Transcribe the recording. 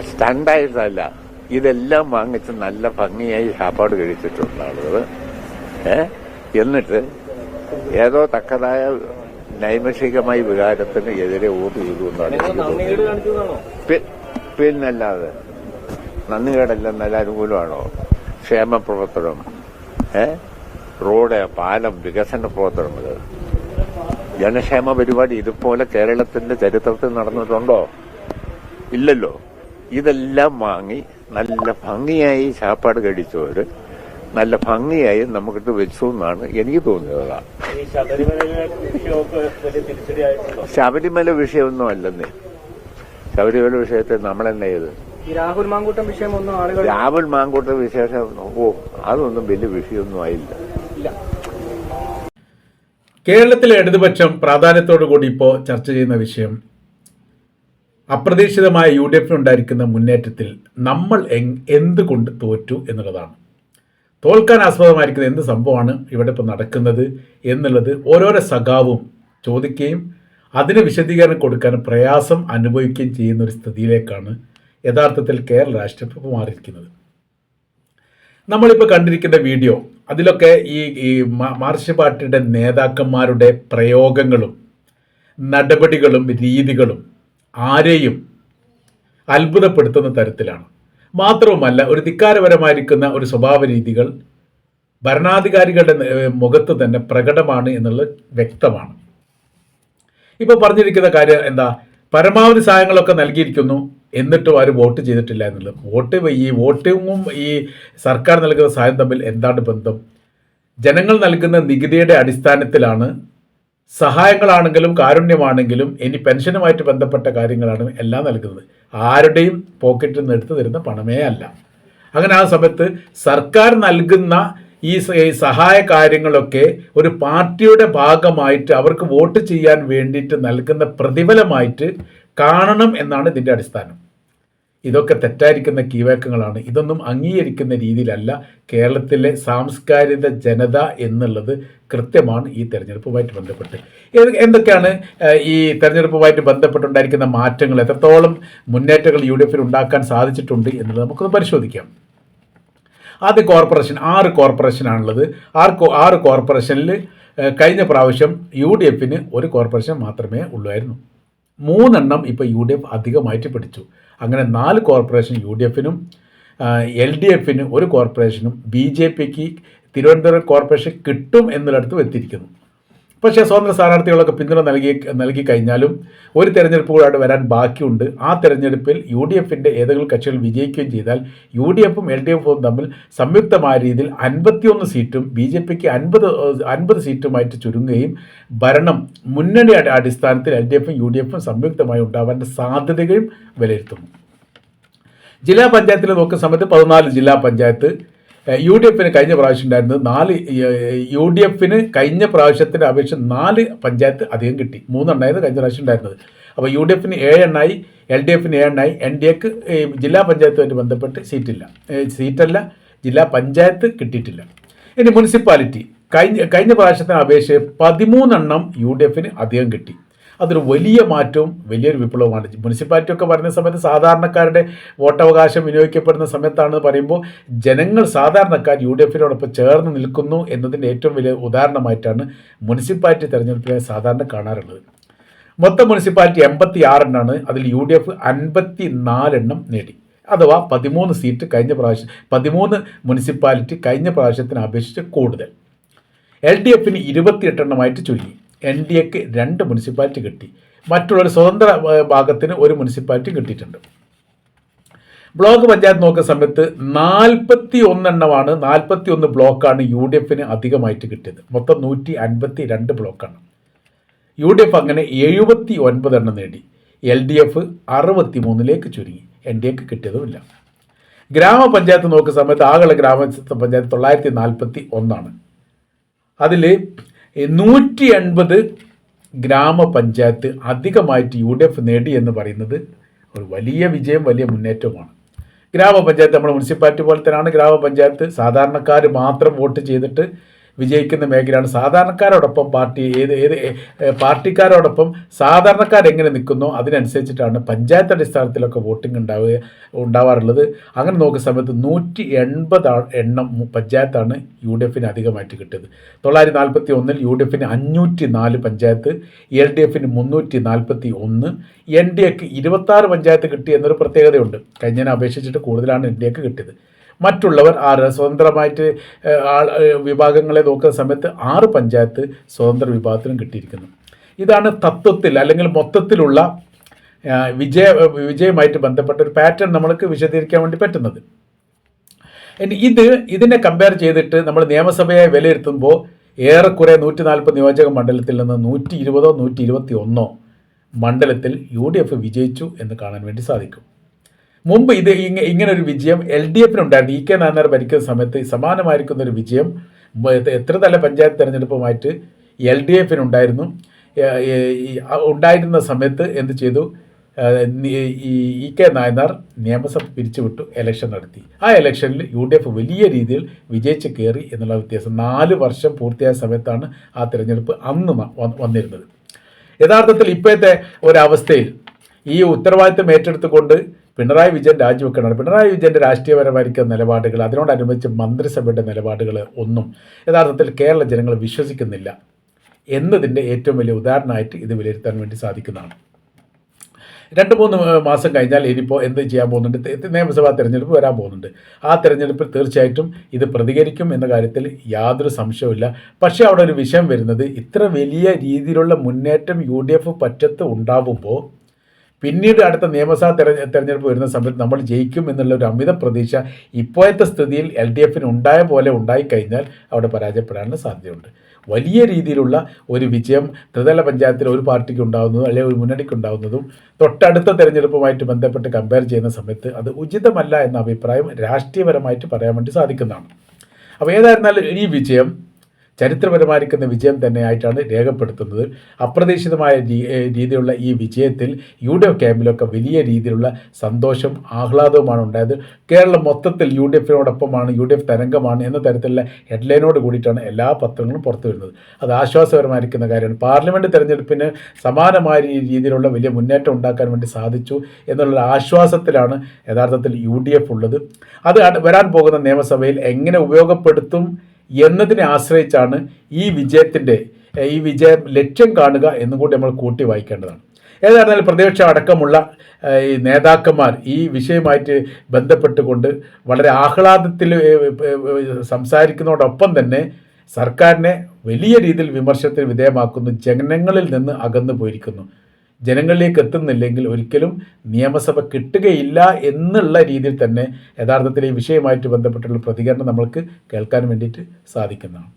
സ്റ്റണ്ടായിട്ടല്ല, ഇതെല്ലാം വാങ്ങിച്ച് നല്ല ഭംഗിയായി സാപ്പാട് കഴിച്ചിട്ടുണ്ട് ആളുകൾ. എന്നിട്ട് ഏതോ തക്കതായ നൈമിഷികമായ വികാരത്തിന് എതിരെ വോട്ട് ചെയ്തു എന്നാണ്. പിന്നല്ലാതെ നന്ദികേടല്ല, നല്ല അനുകൂലമാണോ? ക്ഷേമപ്രവർത്തനം, റോഡ്, പാലം, വികസന പ്രവർത്തനങ്ങൾ, ജനക്ഷേമ പരിപാടി ഇതുപോലെ കേരളത്തിന്റെ ചരിത്രത്തിൽ നടന്നിട്ടുണ്ടോ? ഇല്ലല്ലോ. ഇതെല്ലാം വാങ്ങി നല്ല ഭംഗിയായി സാപ്പാട് കഴിച്ചവര് നല്ല ഭംഗിയായി നമുക്കിട്ട് വെച്ചു എന്നാണ് എനിക്ക് തോന്നിയത്. ശബരിമല വിഷയമൊന്നും അല്ലെന്നേ. ശബരിമല വിഷയത്തെ നമ്മളെന്നെ ചെയ്ത് രാഹുൽ മാങ്കൂട്ടം വിഷയം രാഹുൽ മാങ്കൂട്ടം വിശേഷം അതൊന്നും വലിയ വിഷയമൊന്നും ആയില്ല. കേരളത്തിലെ ഇടതുപക്ഷം പ്രാധാന്യത്തോടുകൂടി ഇപ്പോൾ ചർച്ച ചെയ്യുന്ന വിഷയം അപ്രതീക്ഷിതമായ UDF ഉണ്ടായിരിക്കുന്ന മുന്നേറ്റത്തിൽ നമ്മൾ എന്തുകൊണ്ട് തോറ്റു എന്നുള്ളതാണ്. തോൽക്കാൻ ആസ്പദമായിരിക്കുന്ന എന്ത് സംഭവമാണ് ഇവിടെ ഇപ്പോൾ നടക്കുന്നത് എന്നുള്ളത് ഓരോരോ സഖാവും ചോദിക്കുകയും അതിന് വിശദീകരണം കൊടുക്കാൻ പ്രയാസം അനുഭവിക്കുകയും ചെയ്യുന്ന ഒരു സ്ഥിതിയിലേക്കാണ് യഥാർത്ഥത്തിൽ കേരള രാഷ്ട്രീയം ഇപ്പോൾ മാറിയിരിക്കുന്നത്. നമ്മളിപ്പോൾ കണ്ടിരിക്കുന്ന വീഡിയോ, അതിലൊക്കെ ഈ മാർക്സിസ്റ്റ് പാർട്ടിയുടെ നേതാക്കന്മാരുടെ പ്രയോഗങ്ങളും നടപടികളും രീതികളും ആരെയും അത്ഭുതപ്പെടുത്തുന്ന തരത്തിലാണ്. മാത്രവുമല്ല, ഒരു ധിക്കാരപരമായിരിക്കുന്ന ഒരു സ്വഭാവ രീതികൾ ഭരണാധികാരികളുടെ മുഖത്ത് തന്നെ പ്രകടമാണ് എന്നുള്ളത് വ്യക്തമാണ്. ഇപ്പോൾ പറഞ്ഞിരിക്കുന്ന കാര്യം എന്താ? പരമാവധി സഹായങ്ങളൊക്കെ നൽകിയിരിക്കുന്നു, എന്നിട്ടും ആരും വോട്ട് ചെയ്തിട്ടില്ല എന്നുള്ളത്. ഈ വോട്ടിങ്ങും ഈ സർക്കാർ നൽകുന്ന സഹായം തമ്മിൽ എന്താണ് ബന്ധം? ജനങ്ങൾ നൽകുന്ന നികുതിയുടെ അടിസ്ഥാനത്തിലാണ് സഹായങ്ങളാണെങ്കിലും കാരുണ്യമാണെങ്കിലും ഇനി പെൻഷനുമായിട്ട് ബന്ധപ്പെട്ട കാര്യങ്ങളാണ് എല്ലാം നൽകുന്നത്. ആരുടെയും പോക്കറ്റിൽ നിന്ന് എടുത്തു തരുന്ന പണമേ അല്ല. അങ്ങനെ ആ സമയത്ത് സർക്കാർ നൽകുന്ന ഈ സഹായ കാര്യങ്ങളൊക്കെ ഒരു പാർട്ടിയുടെ ഭാഗമായിട്ട് അവർക്ക് വോട്ട് ചെയ്യാൻ വേണ്ടിയിട്ട് നൽകുന്ന പ്രതിഫലമായിട്ട് കാണണം എന്നാണ് ഇതിൻ്റെ അടിസ്ഥാനം. ഇതൊക്കെ തെറ്റായിരിക്കുന്ന കീഴ്വഴക്കങ്ങളാണ്. ഇതൊന്നും അംഗീകരിക്കുന്ന രീതിയിലല്ല കേരളത്തിലെ സാംസ്കാരിക ജനത എന്നുള്ളത് കൃത്യമാണ് ഈ തെരഞ്ഞെടുപ്പുമായിട്ട് ബന്ധപ്പെട്ട്. എന്തൊക്കെയാണ് ഈ തെരഞ്ഞെടുപ്പുമായിട്ട് ബന്ധപ്പെട്ടുണ്ടായിരിക്കുന്ന മാറ്റങ്ങൾ, എത്രത്തോളം മുന്നേറ്റങ്ങൾ UDF ഉണ്ടാക്കാൻ സാധിച്ചിട്ടുണ്ട് എന്നുള്ളത് നമുക്കൊന്ന് പരിശോധിക്കാം. ആദ്യ കോർപ്പറേഷൻ, 6 കോർപ്പറേഷനാണുള്ളത്. 6 കോർപ്പറേഷനിൽ കഴിഞ്ഞ പ്രാവശ്യം UDF ഒരു കോർപ്പറേഷൻ മാത്രമേ ഉള്ളായിരുന്നു. 3 എണ്ണം ഇപ്പോൾ UDF അധികമായിട്ട് പിടിച്ചു. അങ്ങനെ 4 കോർപ്പറേഷൻ UDF LDF ഒരു കോർപ്പറേഷനും BJPക്ക് തിരുവനന്തപുരം കോർപ്പറേഷൻ കിട്ടും എന്നിടത്ത് എത്തിയിരിക്കുന്നു. പക്ഷേ സ്വതന്ത്ര സ്ഥാനാർത്ഥികളൊക്കെ പിന്തുണ നൽകി കഴിഞ്ഞാലും ഒരു തെരഞ്ഞെടുപ്പ് കൂടെ വരാൻ ബാക്കിയുണ്ട്. ആ തെരഞ്ഞെടുപ്പിൽ UDF ഏതെങ്കിലും കക്ഷികൾ വിജയിക്കുകയും ചെയ്താൽ UDFും LDFും തമ്മിൽ സംയുക്തമായ രീതിയിൽ 51 സീറ്റും BJPക്ക് 50 സീറ്റുമായിട്ട് ചുരുങ്ങുകയും ഭരണം മുന്നണി അടിസ്ഥാനത്തിൽ LDFും UDFും സംയുക്തമായി ഉണ്ടാവാൻ സാധ്യതയും വിലയിരുത്തുന്നു. ജില്ലാ പഞ്ചായത്തിൽ നോക്കുന്ന സമയത്ത് 14 ജില്ലാ പഞ്ചായത്ത് UDF കഴിഞ്ഞ പ്രാവശ്യം ഉണ്ടായിരുന്നത് 4, UDF കഴിഞ്ഞ പ്രാവശ്യത്തിൻ്റെ അപേക്ഷിച്ച് 4 പഞ്ചായത്ത് അധികം കിട്ടി. 3 എണ്ണമായിരുന്നു കഴിഞ്ഞ പ്രാവശ്യം ഉണ്ടായിരുന്നത്. അപ്പോൾ UDF 7 എണ്ണായി, LDF 7 എണ്ണായി. NDAക്ക് ജില്ലാ പഞ്ചായത്തുമായിട്ട് ബന്ധപ്പെട്ട് സീറ്റല്ല ജില്ലാ പഞ്ചായത്ത് കിട്ടിയിട്ടില്ല. ഇനി മുനിസിപ്പാലിറ്റി കഴിഞ്ഞ പ്രാവശ്യത്തിന് അപേക്ഷിച്ച് 13 എണ്ണം UDF അധികം കിട്ടി. അതൊരു വലിയ മാറ്റവും വലിയൊരു വിപ്ലവമാണ്. മുനിസിപ്പാലിറ്റി ഒക്കെ പറയുന്ന സമയത്ത് സാധാരണക്കാരുടെ വോട്ടവകാശം വിനിയോഗിക്കപ്പെടുന്ന സമയത്താണെന്ന് പറയുമ്പോൾ ജനങ്ങൾ, സാധാരണക്കാർ UDFനോടൊപ്പം ചേർന്ന് നിൽക്കുന്നു എന്നതിൻ്റെ ഏറ്റവും വലിയ ഉദാഹരണമായിട്ടാണ് മുനിസിപ്പാലിറ്റി തെരഞ്ഞെടുപ്പിനെ സാധാരണ കാണാറുള്ളത്. മൊത്തം മുനിസിപ്പാലിറ്റി 86 എണ്ണമാണ്. അതിൽ UDF 54 എണ്ണം നേടി. അഥവാ 13 സീറ്റ് 13 മുനിസിപ്പാലിറ്റി കഴിഞ്ഞ പ്രാവശ്യത്തിന് അപേക്ഷിച്ച് കൂടുതൽ. LDFന് 28 എണ്ണമായിട്ട് ചുരുങ്ങി. NDAക്ക് 2 മുനിസിപ്പാലിറ്റി കിട്ടി. മറ്റുള്ളൊരു സ്വതന്ത്ര ഭാഗത്തിന് 1 മുനിസിപ്പാലിറ്റി കിട്ടിയിട്ടുണ്ട്. ബ്ലോക്ക് പഞ്ചായത്ത് നോക്കുന്ന സമയത്ത് 41 എണ്ണമാണ്, 41 ബ്ലോക്കാണ് UDFന് അധികമായിട്ട് കിട്ടിയത്. മൊത്തം 152 ബ്ലോക്കാണ്. UDF അങ്ങനെ 79 എണ്ണം നേടി. LDF 63ലേക്ക് ചുരുങ്ങി. NDAക്ക് കിട്ടിയതുമില്ല. ഗ്രാമപഞ്ചായത്ത് നോക്കുന്ന സമയത്ത് ആകെയുള്ള ഗ്രാമപഞ്ചായത്ത് 941 അതിൽ 180 ഗ്രാമപഞ്ചായത്ത് അധികമായിട്ട് UDF നേടി എന്ന് പറയുന്നത് ഒരു വലിയ വിജയം, വലിയ മുന്നേറ്റവുമാണ്. ഗ്രാമപഞ്ചായത്ത് നമ്മുടെ മുനിസിപ്പാലിറ്റി പോലെ തന്നെയാണ് ഗ്രാമപഞ്ചായത്ത്. സാധാരണക്കാർ മാത്രം വോട്ട് ചെയ്തിട്ട് വിജയിക്കുന്ന മേഖലയാണ്. സാധാരണക്കാരോടൊപ്പം പാർട്ടിക്കാരോടൊപ്പം സാധാരണക്കാരെങ്ങനെ നിൽക്കുന്നോ അതിനനുസരിച്ചിട്ടാണ് പഞ്ചായത്ത് അടിസ്ഥാനത്തിലൊക്കെ വോട്ടിംഗ് ഉണ്ടാവാറുള്ളത്. അങ്ങനെ നോക്കുന്ന സമയത്ത് 180 എണ്ണം പഞ്ചായത്താണ് UDF അധികമായിട്ട് കിട്ടിയത്. 941 UDF 504 panchayat, LDF 341, NDA 26 panchayat കിട്ടി എന്നൊരു പ്രത്യേകതയുണ്ട്. കഴിഞ്ഞതിനെ അപേക്ഷിച്ചിട്ട് കൂടുതലാണ് NDA കിട്ടിയത്. മറ്റുള്ളവർ 6 സ്വതന്ത്രമായിട്ട് വിഭാഗങ്ങളെ നോക്കുന്ന സമയത്ത് 6 പഞ്ചായത്ത് സ്വതന്ത്ര വിഭാഗത്തിനും കിട്ടിയിരിക്കുന്നു. ഇതാണ് തത്വത്തിൽ അല്ലെങ്കിൽ മൊത്തത്തിലുള്ള വിജയമായിട്ട് ബന്ധപ്പെട്ട ഒരു പാറ്റേൺ നമ്മൾക്ക് വിശദീകരിക്കാൻ വേണ്ടി പറ്റുന്നത്. ഇനി ഇതിനെ കമ്പയർ ചെയ്തിട്ട് നമ്മൾ നിയമസഭയെ വിലയിരുത്തുമ്പോൾ ഏറെക്കുറെ 140 നിയോജക മണ്ഡലത്തിൽ നിന്ന് 120 121 മണ്ഡലത്തിൽ UDF വിജയിച്ചു എന്ന് കാണാൻ വേണ്ടി സാധിക്കും. മുമ്പ് ഇങ്ങനൊരു വിജയം LDF ഉണ്ടായിരുന്നു. EK നായനാർ ഭരിക്കുന്ന സമയത്ത് സമാനമായിരിക്കുന്നൊരു വിജയം എത്ര തല പഞ്ചായത്ത് തെരഞ്ഞെടുപ്പുമായിട്ട് LDF ഉണ്ടായിരുന്ന സമയത്ത് എന്ത് ചെയ്തു? EK നായനാർ നിയമസഭ പിരിച്ചുവിട്ടു, ഇലക്ഷൻ നടത്തി. ആ ഇലക്ഷനിൽ UDF വലിയ രീതിയിൽ വിജയിച്ച് കയറി എന്നുള്ള വ്യത്യാസം. 4 വർഷം പൂർത്തിയായ സമയത്താണ് ആ തിരഞ്ഞെടുപ്പ് അന്ന് വന്നിരുന്നത്. യഥാർത്ഥത്തിൽ ഇപ്പോഴത്തെ ഒരവസ്ഥയിൽ ഈ ഉത്തരവാദിത്തം ഏറ്റെടുത്തുകൊണ്ട് പിണറായി വിജയൻ രാജിവെക്കണം. പിണറായി വിജയൻ്റെ രാഷ്ട്രീയപരമായിരിക്കുന്ന നിലപാടുകൾ, അതിനോടനുബന്ധിച്ച് മന്ത്രിസഭയുടെ നിലപാടുകൾ ഒന്നും യഥാർത്ഥത്തിൽ കേരള ജനങ്ങൾ വിശ്വസിക്കുന്നില്ല എന്നതിൻ്റെ ഏറ്റവും വലിയ ഉദാഹരണമായിട്ട് ഇത് വിലയിരുത്താൻ വേണ്ടി സാധിക്കുന്നതാണ്. 2-3 മാസം കഴിഞ്ഞാൽ ഇനിയിപ്പോൾ എന്ത് ചെയ്യാൻ പോകുന്നുണ്ട്? നിയമസഭാ തെരഞ്ഞെടുപ്പ് വരാൻ പോകുന്നുണ്ട്. ആ തെരഞ്ഞെടുപ്പിൽ തീർച്ചയായിട്ടും ഇത് പ്രതികരിക്കും എന്ന കാര്യത്തിൽ യാതൊരു സംശയവുമില്ല. പക്ഷേ അവിടെ ഒരു വിഷയം വരുന്നത്, ഇത്ര വലിയ രീതിയിലുള്ള മുന്നേറ്റം UDF പറ്റത്ത് ഉണ്ടാവുമ്പോൾ പിന്നീട് അടുത്ത നിയമസഭാ തെരഞ്ഞെടുപ്പ് വരുന്ന സമയത്ത് നമ്മൾ ജയിക്കും എന്നുള്ള ഒരു അമിത പ്രതീക്ഷ ഇപ്പോഴത്തെ സ്ഥിതിയിൽ LDF ഉണ്ടായ പോലെ ഉണ്ടായിക്കഴിഞ്ഞാൽ അവിടെ പരാജയപ്പെടാനുള്ള സാധ്യതയുണ്ട്. വലിയ രീതിയിലുള്ള ഒരു വിജയം ത്രിതല പഞ്ചായത്തിൽ ഒരു പാർട്ടിക്ക് ഉണ്ടാകുന്നതും അല്ലെങ്കിൽ ഒരു മുന്നണിക്ക് ഉണ്ടാകുന്നതും തൊട്ടടുത്ത തെരഞ്ഞെടുപ്പുമായിട്ട് ബന്ധപ്പെട്ട് കമ്പയർ ചെയ്യുന്ന സമയത്ത് അത് ഉചിതമല്ല എന്ന അഭിപ്രായം രാഷ്ട്രീയപരമായിട്ട് പറയാൻ വേണ്ടി സാധിക്കുന്നതാണ്. അപ്പോൾ ഏതായിരുന്നാലും ഈ വിജയം ചരിത്രപരമായിരിക്കുന്ന വിജയം തന്നെയായിട്ടാണ് രേഖപ്പെടുത്തുന്നത്. അപ്രതീക്ഷിതമായ രീതിയിലുള്ള ഈ വിജയത്തിൽ UDF ക്യാമ്പിലൊക്കെ വലിയ രീതിയിലുള്ള സന്തോഷം ആഹ്ലാദവുമാണ് ഉണ്ടായത്. കേരളം മൊത്തത്തിൽ UDFനോടൊപ്പമാണ്, UDF തരംഗമാണ് എന്ന തരത്തിലുള്ള ഹെഡ്ലൈനോട് കൂടിയിട്ടാണ് എല്ലാ പത്രങ്ങളും പുറത്തു വരുന്നത്. അത് ആശ്വാസകരമായിരിക്കുന്ന കാര്യമാണ്. പാർലമെൻറ്റ് തെരഞ്ഞെടുപ്പിന് സമാനമായ രീതിയിലുള്ള വലിയ മുന്നേറ്റം ഉണ്ടാക്കാൻ വേണ്ടി സാധിച്ചു എന്നുള്ള ആശ്വാസത്തിലാണ് യഥാർത്ഥത്തിൽ UDF ഉള്ളത്. അത് വരാൻ പോകുന്ന നിയമസഭയിൽ എങ്ങനെ ഉപയോഗപ്പെടുത്തും എന്നതിനെ ആശ്രയിച്ചാണ് ഈ വിജയം ലക്ഷ്യം കാണുക എന്നും കൂടി നമ്മൾ കൂട്ടി വായിക്കേണ്ടതാണ്. ഏതായിരുന്നാലും പ്രതിപക്ഷ അടക്കമുള്ള ഈ നേതാക്കന്മാർ ഈ വിഷയവുമായിട്ട് ബന്ധപ്പെട്ടുകൊണ്ട് വളരെ ആഹ്ലാദത്തിൽ സംസാരിക്കുന്നതോടൊപ്പം തന്നെ സർക്കാരിനെ വലിയ രീതിയിൽ വിമർശനത്തിന് വിധേയമാക്കുന്നു. ജനങ്ങളിൽ നിന്ന് അകന്നു പോയിരിക്കുന്നു. ജനങ്ങളിലേക്ക് എത്തുന്നില്ലെങ്കിൽ ഒരിക്കലും നിയമസഭ കിട്ടുകയില്ല എന്നുള്ള രീതിയിൽ തന്നെ യഥാർത്ഥത്തിൽ ഈ വിഷയവുമായിട്ട് ബന്ധപ്പെട്ടുള്ള പ്രതികരണം നമ്മൾക്ക് കേൾക്കാൻ വേണ്ടിയിട്ട് സാധിക്കുന്നതാണ്.